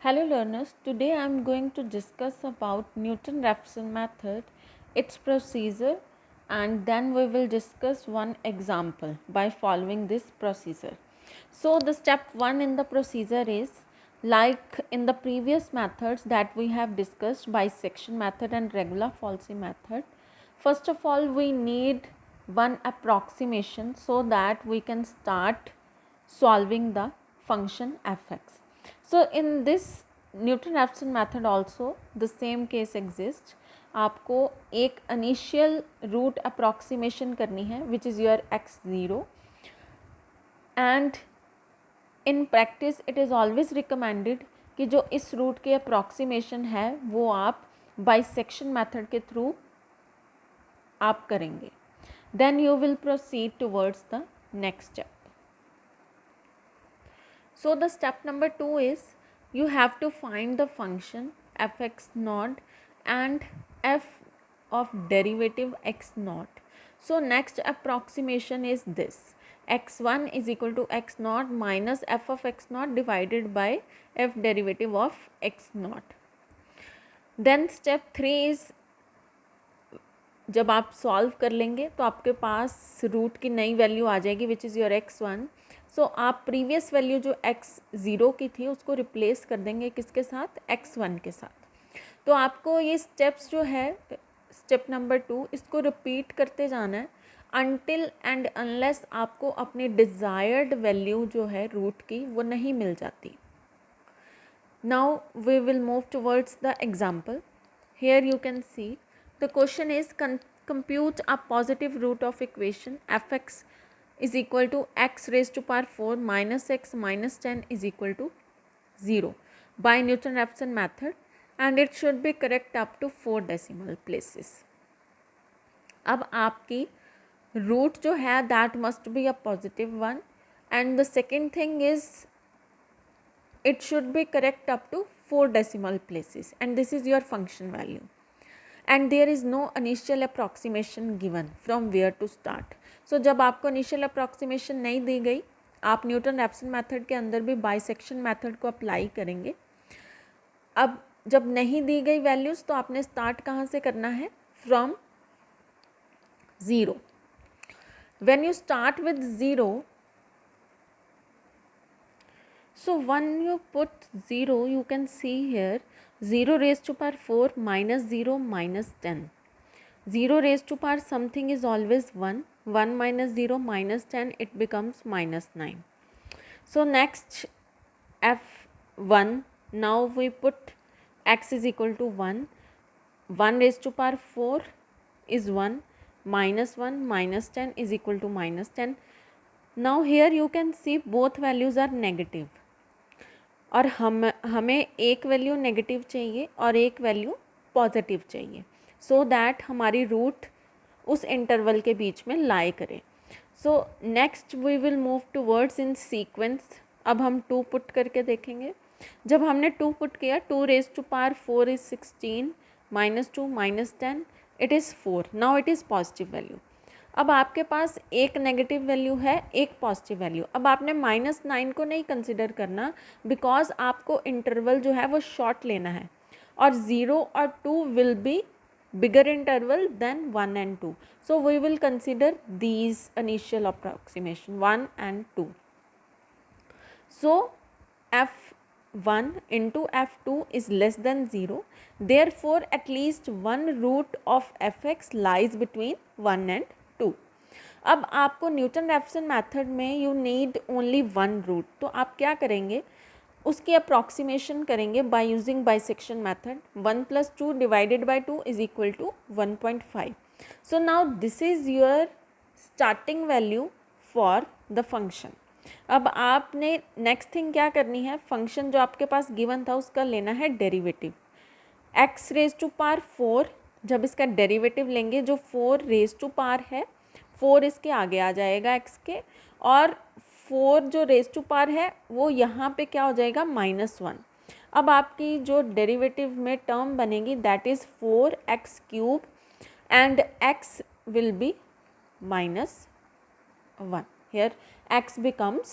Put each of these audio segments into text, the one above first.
Hello learners, today I am going to discuss about Newton-Raphson method, its procedure, and then we will discuss one example by following this procedure. So the step 1 in the procedure is like in the previous methods that we have discussed, bisection method and regular-Falsy method. First of all, we need one approximation so that we can start solving the function fx. So in this Newton-Raphson method also the same case exists. आपको एक initial root approximation करनी है which is your x0 and in practice it is always recommended कि जो इस root की approximation है वो आप बाइसेक्शन मेथड के थ्रू आप करेंगे. Then you will proceed towards the next step. So the step number 2 is you have to find the function fx naught and f of derivative x naught. So next approximation is this: x1 is equal to x naught minus f of x naught divided by f derivative of x naught. Then step 3 is जब आप solve कर लेंगे तो आपके पास root की नई value आ जाएगी which is your x1. सो आप प्रीवियस वैल्यू जो x0 की थी उसको रिप्लेस कर देंगे किसके साथ, x1 के साथ. तो आपको ये स्टेप्स जो है स्टेप नंबर 2 इसको रिपीट करते जाना है अनटिल एंड अनलेस आपको अपनी डिज़ायर्ड वैल्यू जो है रूट की वो नहीं मिल जाती. Now we will move towards the example. Here you can see the question is compute a positive root of equation fx is equal to x raised to power 4 minus x minus 10 is equal to 0 by Newton-Raphson method and it should be correct up to 4 decimal places. अब आपकी root जो है that must be a positive one and the second thing is it should be correct up to 4 decimal places and this is your function value. And there is no initial approximation given from where to start. So जब आपको initial approximation नहीं दी गई आप Newton-Raphson method के अंदर भी bisection method को apply करेंगे. अब जब नहीं दी गई वैल्यूज़ तो आपने स्टार्ट कहाँ से करना है, from 0. When you start with 0, so when you put 0 you can see here 0 raised to power 4 minus 0 minus 10. 0 raised to power something is always 1. 1 minus 0 minus 10 it becomes minus 9. So next f1 now we put x is equal to 1. 1 raised to power 4 is 1 minus 1 minus 10 is equal to minus 10. Now here you can see both values are negative. और हमें एक value negative चाहिए और एक value positive चाहिए so that हमारी root उस interval के बीच में लाई करे. So next we will move towards in sequence. अब हम 2 पुट करके देखेंगे. जब हमने 2 पुट किया 2 raise to power 4 is 16 minus 2 minus 10 it is 4. Now it is positive value. अब आपके पास एक नेगेटिव वैल्यू है एक पॉजिटिव वैल्यू. अब आपने -9 को नहीं कंसिडर करना बिकॉज आपको इंटरवल जो है वो शॉर्ट लेना है और 0 और 2 will be bigger interval than 1 and 2. So we will consider these initial approximation 1 and 2. So f1 into f2 is less than 0. Therefore at least one root of fx lies between 1 and 2. अब आपको Newton Raphson method में you need only 1 root. तो आप क्या करेंगे, उसकी approximation करेंगे by using bisection method. 1 + 2 divided by 2 is equal to 1.5. So now this is your starting value for the function. अब आपने नेक्स्ट थिंग क्या करनी है, फंक्शन जो आपके पास गिवन था उसका लेना है derivative. x raise to power 4 जब इसका डेरिवेटिव लेंगे जो 4 रेज टू पावर है 4 इसके आगे आ जाएगा x के और 4 जो रेज टू पावर है वो यहाँ पे क्या हो जाएगा -1. अब आपकी जो डेरिवेटिव में टर्म बनेगी that is 4x³ and x will be -1. Here x becomes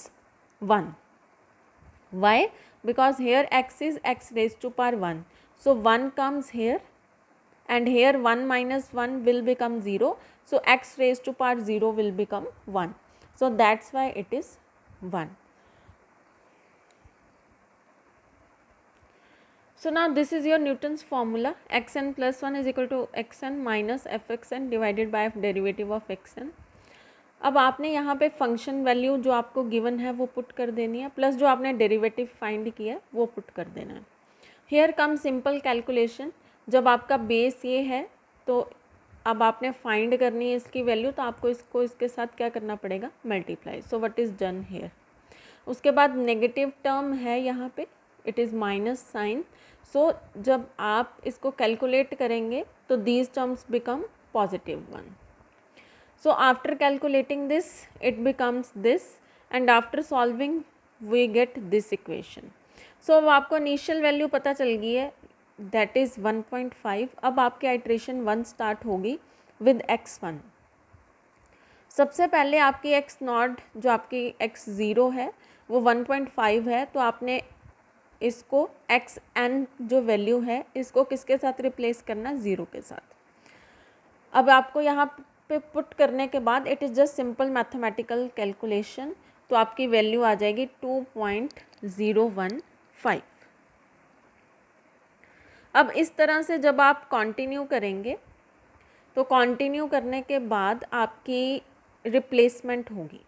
1. Why? because here x is x raised to power 1. So 1 comes here and here 1 minus 1 will become 0. So x raised to power 0 will become 1. So that's why it is 1. So now this is your Newton's formula, xn plus 1 is equal to xn minus fxn divided by derivative of xn. अब आपने यहाँ पे function value जो आपको given है वो put कर देनी है, प्लस जो आपने डेरिवेटिव फाइंड किया है वो पुट कर देना है. हेयर कम सिंपल कैलकुलेशन. जब आपका बेस ये है तो अब आपने फाइंड करनी है इसकी वैल्यू, तो आपको इसको इसके साथ क्या करना पड़ेगा, multiply. So what is done here. उसके बाद नेगेटिव टर्म है यहाँ पे, इट इज़ माइनस साइन. सो जब आप इसको कैलकुलेट करेंगे तो these terms become positive 1. So after calculating this it becomes this, and after solving we get this equation. So अब आपको इनिशियल वैल्यू पता चल गई है, that is 1.5. अब आपकी आइट्रेशन 1 स्टार्ट होगी with x1. सबसे पहले आपकी x नॉट जो आपकी x0 है वो 1.5 है, तो आपने इसको xn जो वैल्यू है इसको किसके साथ रिप्लेस करना, 0 के साथ. अब आपको यहाँ पे पुट करने के बाद it is just simple mathematical calculation, तो आपकी वैल्यू आ जाएगी 2.015. अब इस तरह से जब आप कंटिन्यू करेंगे तो कंटिन्यू करने के बाद आपकी रिप्लेसमेंट होगी.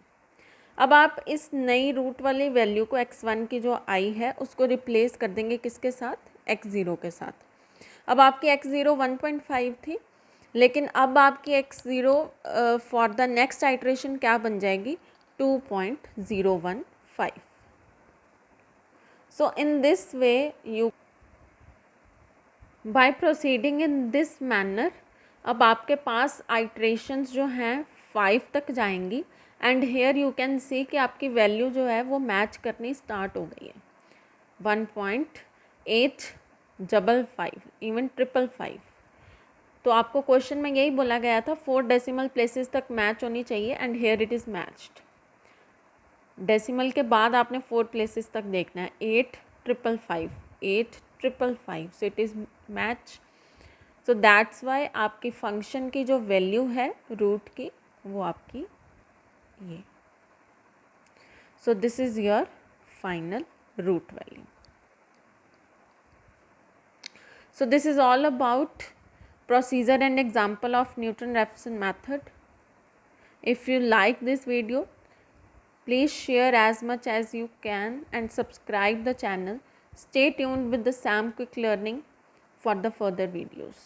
अब आप इस नई रूट वाली वैल्यू को x1 की जो आई है उसको रिप्लेस कर देंगे किसके साथ, x0 के साथ. अब आपकी x0 1.5 थी, लेकिन अब आपकी x0 for the next iteration क्या बन जाएगी, 2.015. So in this way you by proceeding in this manner, अब आपके पास आइट्रेशंस जो हैं 5 तक जाएंगी, and here you can see कि आपकी वैल्यू जो है वो मैच करनी स्टार्ट हो गई है. 1.855 इवन 555. तो आपको क्वेश्चन में यही बोला गया था 4 डेसिमल प्लेसेस तक मैच होनी चाहिए, and here it is matched. Decimal के बाद आपने 4 प्लेसेस तक देखना है. 8,555, 8,555, so it is match. So that's why आपकी फंक्शन की जो वैल्यू है रूट की वो आपकी ये. So this is your final root value. So this is all about procedure and example of Newton-Raphson method. If you like this video, please share as much as you can and subscribe the channel. Stay tuned with the Sam Quick Learning for the further videos.